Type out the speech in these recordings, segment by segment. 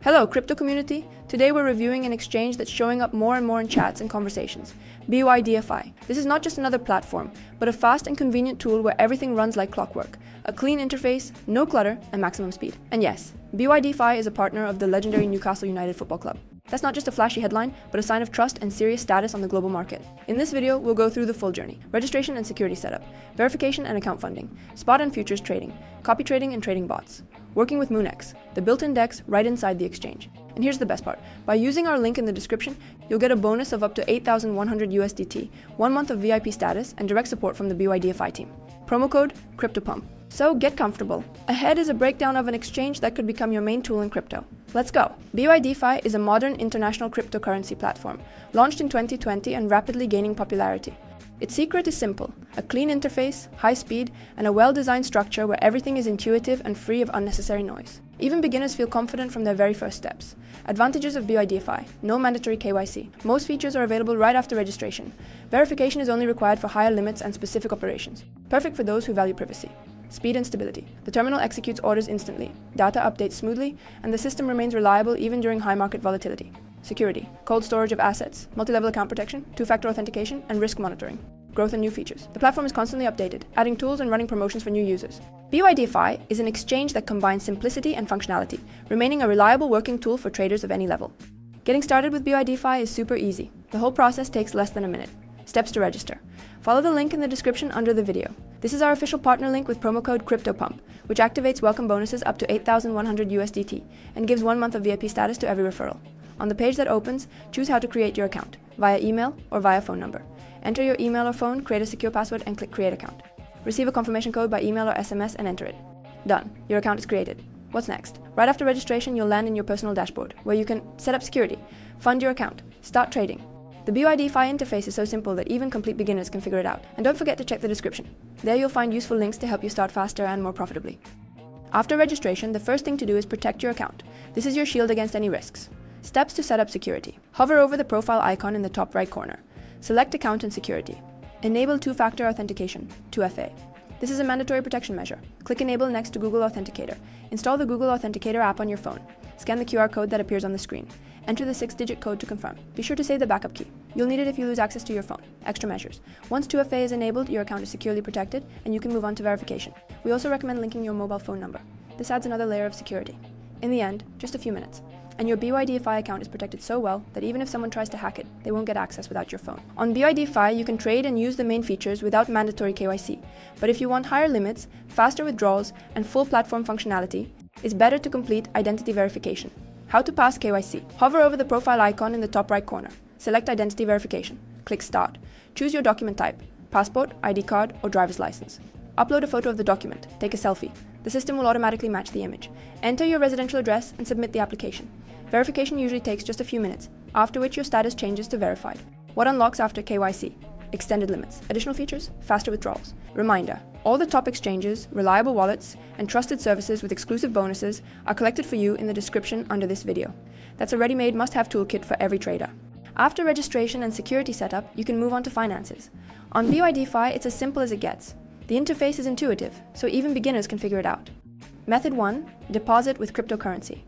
Hello, crypto community! Today we're reviewing an exchange that's showing up more and more in chats and conversations, BYDFi. This is not just another platform, but a fast and convenient tool where everything runs like clockwork. A clean interface, no clutter, and maximum speed. And yes, BYDFi is a partner of the legendary Newcastle United Football Club. That's not just a flashy headline, but a sign of trust and serious status on the global market. In this video, we'll go through the full journey: registration and security setup, verification and account funding, spot and futures trading, copy trading and trading bots, working with MoonX, the built-in DEX right inside the exchange. And here's the best part: by using our link in the description, you'll get a bonus of up to 8,100 USDT, 1 month of VIP status, and direct support from the BYDFi team. Promo code CryptoPump. So get comfortable. Ahead is a breakdown of an exchange that could become your main tool in crypto. Let's go! BYDFi is a modern international cryptocurrency platform, launched in 2020 and rapidly gaining popularity. Its secret is simple: a clean interface, high speed, and a well-designed structure where everything is intuitive and free of unnecessary noise. Even beginners feel confident from their very first steps. Advantages of BYDFi: no mandatory KYC. Most features are available right after registration. Verification is only required for higher limits and specific operations. Perfect for those who value privacy. Speed and stability. The terminal executes orders instantly, data updates smoothly, and the system remains reliable even during high market volatility. Security. Cold storage of assets, multi-level account protection, two-factor authentication, and risk monitoring. Growth and new features. The platform is constantly updated, adding tools and running promotions for new users. BYDFi is an exchange that combines simplicity and functionality, remaining a reliable working tool for traders of any level. Getting started with BYDFi is super easy. The whole process takes less than a minute. Steps to register. Follow the link in the description under the video. This is our official partner link with promo code CryptoPump, which activates welcome bonuses up to 8,100 USDT and gives 1 month of VIP status to every referral. On the page that opens, choose how to create your account, via email or via phone number. Enter your email or phone, create a secure password, and click Create Account. Receive a confirmation code by email or SMS and enter it. Done. Your account is created. What's next? Right after registration, you'll land in your personal dashboard, where you can set up security, fund your account, start trading. The BYDFi interface is so simple that even complete beginners can figure it out. And don't forget to check the description. There you'll find useful links to help you start faster and more profitably. After registration, the first thing to do is protect your account. This is your shield against any risks. Steps to set up security. Hover over the profile icon in the top right corner. Select Account and Security. Enable two-factor authentication, 2FA. This is a mandatory protection measure. Click Enable next to Google Authenticator. Install the Google Authenticator app on your phone. Scan the QR code that appears on the screen. Enter the 6-digit code to confirm. Be sure to save the backup key. You'll need it if you lose access to your phone. Extra measures. Once 2FA is enabled, your account is securely protected, and you can move on to verification. We also recommend linking your mobile phone number. This adds another layer of security. In the end, just a few minutes, and your BYDFi account is protected so well that even if someone tries to hack it, they won't get access without your phone. On BYDFi, you can trade and use the main features without mandatory KYC. But if you want higher limits, faster withdrawals, and full platform functionality, it's better to complete identity verification. How to pass KYC. Hover over the profile icon in the top right corner. Select Identity Verification. Click Start. Choose your document type: passport, ID card, or driver's license. Upload a photo of the document. Take a selfie. The system will automatically match the image. Enter your residential address and submit the application. Verification usually takes just a few minutes, after which your status changes to verified. What unlocks after KYC? Extended limits. Additional features? Faster withdrawals. Reminder: all the top exchanges, reliable wallets, and trusted services with exclusive bonuses are collected for you in the description under this video. That's a ready-made must-have toolkit for every trader. After registration and security setup, you can move on to finances. On BYDFi, it's as simple as it gets. The interface is intuitive, so even beginners can figure it out. Method 1. Deposit with cryptocurrency.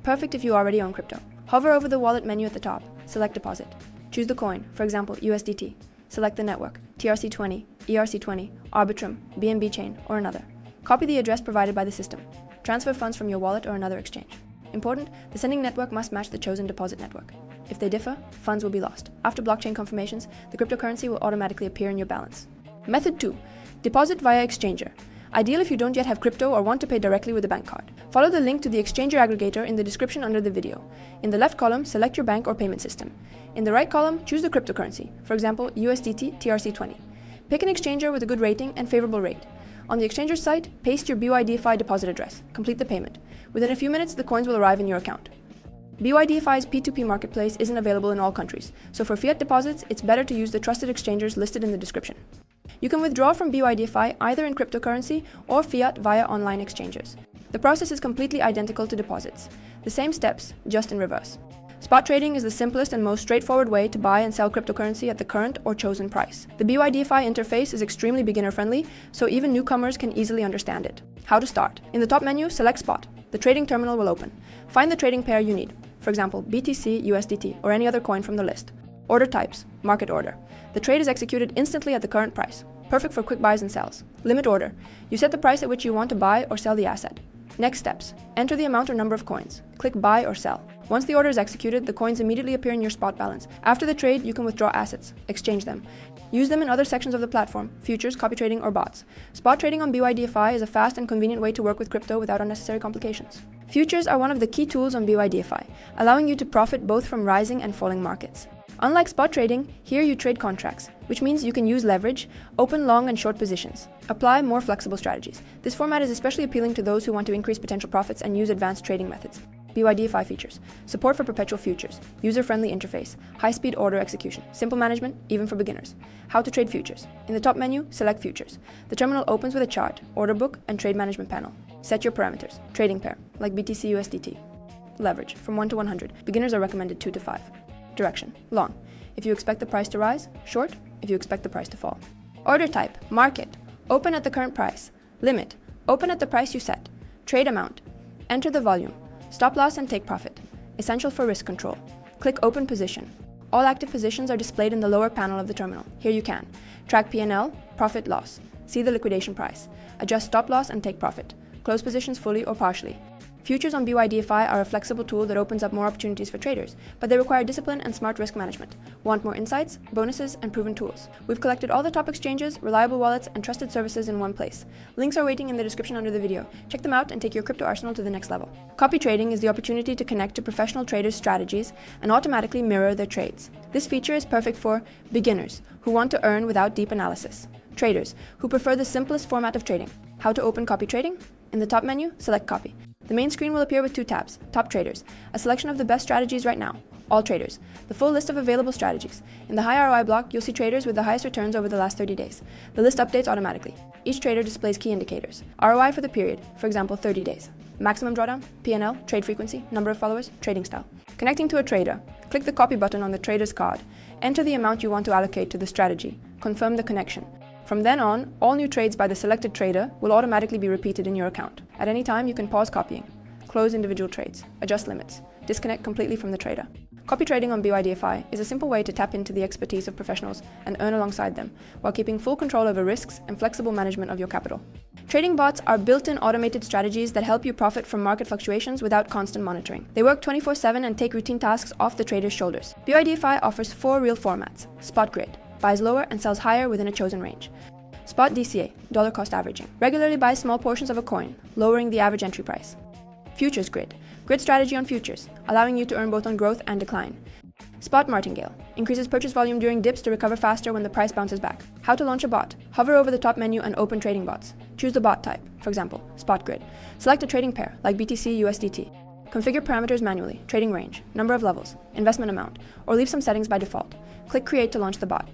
Perfect if you already own crypto. Hover over the wallet menu at the top. Select Deposit. Choose the coin, for example, USDT. Select the network, TRC20, ERC20, Arbitrum, BNB Chain, or another. Copy the address provided by the system. Transfer funds from your wallet or another exchange. Important: the sending network must match the chosen deposit network. If they differ, funds will be lost. After blockchain confirmations, the cryptocurrency will automatically appear in your balance. Method 2. Deposit via exchanger. Ideal if you don't yet have crypto or want to pay directly with a bank card. Follow the link to the exchanger aggregator in the description under the video. In the left column, select your bank or payment system. In the right column, choose the cryptocurrency, for example, USDT TRC20. Pick an exchanger with a good rating and favorable rate. On the exchanger's site, paste your BYDFi deposit address. Complete the payment. Within a few minutes, the coins will arrive in your account. BYDFi's P2P marketplace isn't available in all countries, so for fiat deposits, it's better to use the trusted exchangers listed in the description. You can withdraw from BYDFi either in cryptocurrency or fiat via online exchanges. The process is completely identical to deposits. The same steps, just in reverse. Spot trading is the simplest and most straightforward way to buy and sell cryptocurrency at the current or chosen price. The BYDFi interface is extremely beginner-friendly, so even newcomers can easily understand it. How to start. In the top menu, select Spot. the trading terminal will open. Find the trading pair you need, for example, BTC, USDT, or any other coin from the list. Order types, market order. The trade is executed instantly at the current price. Perfect for quick buys and sells. Limit order. You set the price at which you want to buy or sell the asset. Next steps. Enter the amount or number of coins. Click buy or sell. Once the order is executed, the coins immediately appear in your spot balance. After the trade, you can withdraw assets, exchange them. Use them in other sections of the platform, futures, copy trading, or bots. Spot trading on BYDFi is a fast and convenient way to work with crypto without unnecessary complications. Futures are one of the key tools on BYDFi, allowing you to profit both from rising and falling markets. Unlike spot trading, here you trade contracts, which means you can use leverage, open long and short positions, apply more flexible strategies. This format is especially appealing to those who want to increase potential profits and use advanced trading methods. BYDFi features: support for perpetual futures, user-friendly interface, high-speed order execution, simple management, even for beginners. How to trade futures. In the top menu, select futures. The terminal opens with a chart, order book, and trade management panel. Set your parameters. Trading pair, like BTC USDT. Leverage, from 1 to 100. Beginners are recommended 2 to 5. Direction, long. If you expect the price to rise, short. If you expect the price to fall. Order type, market. Open at the current price. Limit, open at the price you set. Trade amount. Enter the volume. Stop loss and take profit. Essential for risk control. Click open position. All active positions are displayed in the lower panel of the terminal. Here you can track P&L, profit loss. See the liquidation price. Adjust stop loss and take profit. Close positions fully or partially. Futures on BYDFi are a flexible tool that opens up more opportunities for traders, but they require discipline and smart risk management. Want more insights, bonuses, and proven tools? We've collected all the top exchanges, reliable wallets, and trusted services in one place. Links are waiting in the description under the video. Check them out and take your crypto arsenal to the next level. Copy trading is the opportunity to connect to professional traders' strategies and automatically mirror their trades. This feature is perfect for beginners who want to earn without deep analysis, traders who prefer the simplest format of trading. How to open copy trading? In the top menu, select copy. The main screen will appear with 2 tabs: Top Traders, a selection of the best strategies right now; All Traders, the full list of available strategies. In the high ROI block, you'll see traders with the highest returns over the last 30 days. The list updates automatically. Each trader displays key indicators: ROI for the period, for example 30 days; maximum drawdown, P&L, trade frequency, number of followers, trading style. Connecting to a trader. Click the copy button on the trader's card. Enter the amount you want to allocate to the strategy. Confirm the connection. From then on, all new trades by the selected trader will automatically be repeated in your account. At any time, you can pause copying, close individual trades, adjust limits, disconnect completely from the trader. Copy trading on BYDFi is a simple way to tap into the expertise of professionals and earn alongside them, while keeping full control over risks and flexible management of your capital. Trading bots are built-in automated strategies that help you profit from market fluctuations without constant monitoring. They work 24/7 and take routine tasks off the trader's shoulders. BYDFi offers 4 real formats: Spot Grid, buys lower and sells higher within a chosen range; Spot DCA, dollar cost averaging, regularly buys small portions of a coin, lowering the average entry price; Futures Grid, grid strategy on futures, allowing you to earn both on growth and decline; Spot Martingale, increases purchase volume during dips to recover faster when the price bounces back. How to launch a bot. Hover over the top menu and open trading bots. Choose the bot type, for example, Spot Grid. Select a trading pair, like BTC USDT. Configure parameters manually, trading range, number of levels, investment amount, or leave some settings by default. Click Create to launch the bot.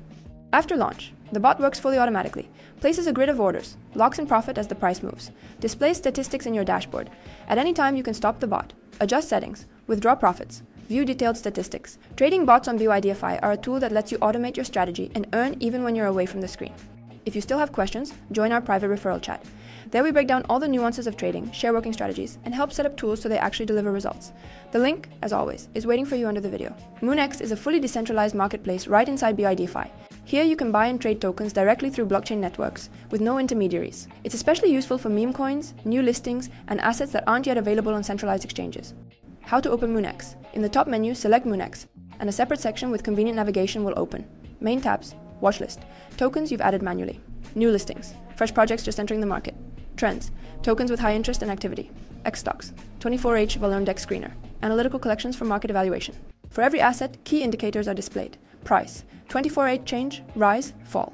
After launch, the bot works fully automatically, places a grid of orders, locks in profit as the price moves, displays statistics in your dashboard. At any time you can stop the bot, adjust settings, withdraw profits, view detailed statistics. Trading bots on BYDFi are a tool that lets you automate your strategy and earn even when you're away from the screen. If you still have questions, join our private referral chat. There we break down all the nuances of trading, share working strategies, and help set up tools so they actually deliver results. The link, as always, is waiting for you under the video. MoonX is a fully decentralized marketplace right inside BYDFi. Here you can buy and trade tokens directly through blockchain networks, with no intermediaries. It's especially useful for meme coins, new listings, and assets that aren't yet available on centralized exchanges. How to open MoonX. In the top menu, select MoonX, and a separate section with convenient navigation will open. Main tabs, watchlist, tokens you've added manually. New listings, fresh projects just entering the market. Trends, tokens with high interest and activity. X stocks, 24H Valorem-Dex screener. Analytical collections for market evaluation. For every asset, key indicators are displayed. Price, 24H change, rise, fall.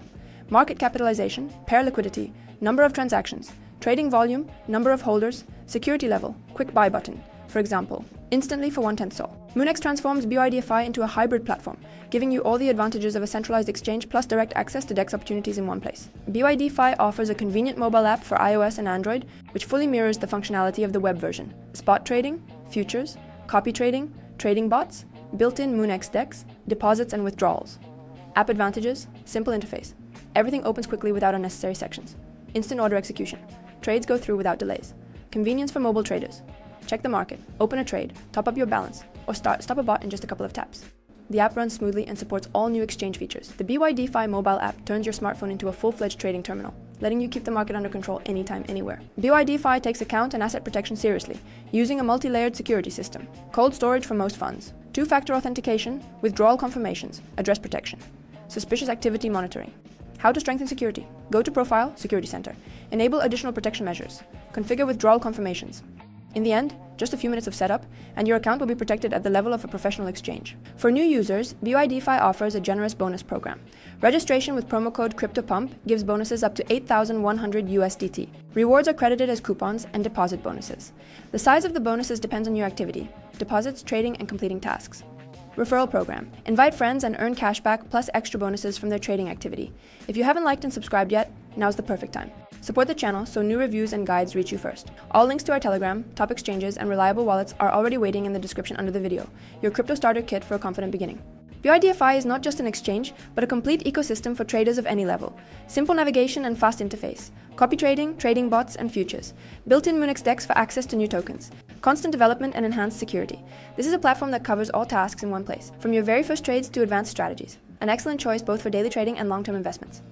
Market capitalization, pair liquidity, number of transactions, trading volume, number of holders, security level, quick buy button, for example, instantly for 1/10 SOL. MoonX transforms BYDFi into a hybrid platform, giving you all the advantages of a centralized exchange plus direct access to DEX opportunities in one place. BYDFi offers a convenient mobile app for iOS and Android, which fully mirrors the functionality of the web version. Spot trading, futures, copy trading, trading bots, built-in MoonX DEX, deposits and withdrawals. App advantages, simple interface. Everything opens quickly without unnecessary sections. Instant order execution. Trades go through without delays. Convenience for mobile traders. check the market, open a trade, top up your balance, or stop a bot in just a couple of taps. The app runs smoothly and supports all new exchange features. The BYDFi mobile app turns your smartphone into a full-fledged trading terminal, letting you keep the market under control anytime, anywhere. BYDFi takes account and asset protection seriously, using a multi-layered security system, cold storage for most funds, two-factor authentication, withdrawal confirmations, address protection, suspicious activity monitoring. How to strengthen security? Go to Profile, Security Center. Enable additional protection measures. Configure withdrawal confirmations. In the end, just a few minutes of setup, and your account will be protected at the level of a professional exchange. For new users, BYDFi offers a generous bonus program. Registration with promo code CryptoPump gives bonuses up to 8,100 USDT. Rewards are credited as coupons and deposit bonuses. The size of the bonuses depends on your activity, deposits, trading, and completing tasks. Referral program. Invite friends and earn cashback plus extra bonuses from their trading activity. If you haven't liked and subscribed yet, now's the perfect time. Support the channel so new reviews and guides reach you first. All links to our Telegram, top exchanges, and reliable wallets are already waiting in the description under the video. Your crypto starter kit for a confident beginning. BYDFi is not just an exchange, but a complete ecosystem for traders of any level. Simple navigation and fast interface. Copy trading, trading bots, and futures. Built-in MoonX DEX for access to new tokens. Constant development and enhanced security. This is a platform that covers all tasks in one place, from your very first trades to advanced strategies. An excellent choice both for daily trading and long-term investments.